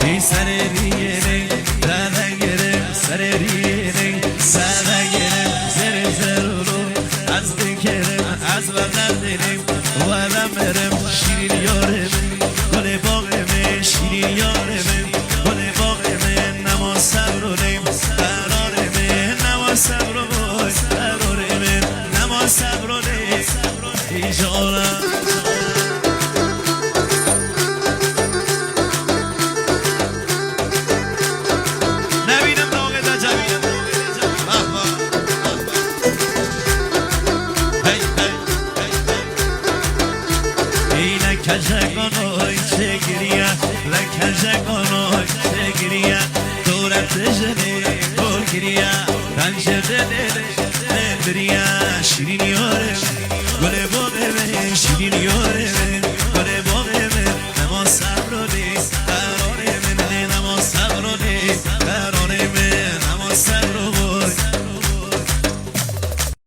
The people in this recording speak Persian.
ای سر ریره زده گرم سر ریره زده گرم زر زرولو از بکرم از وقت دلم ولم برم شیرین یارم گل باغم شیرین یارم گل باغم نما صبرونم قرارم نما صبرو بای قرارم نما صبرونم ای جانم لکجگانوی چگریه لکجگانوی چگریه دورت جنه گل گریه رنج دل بریه شیرین یاره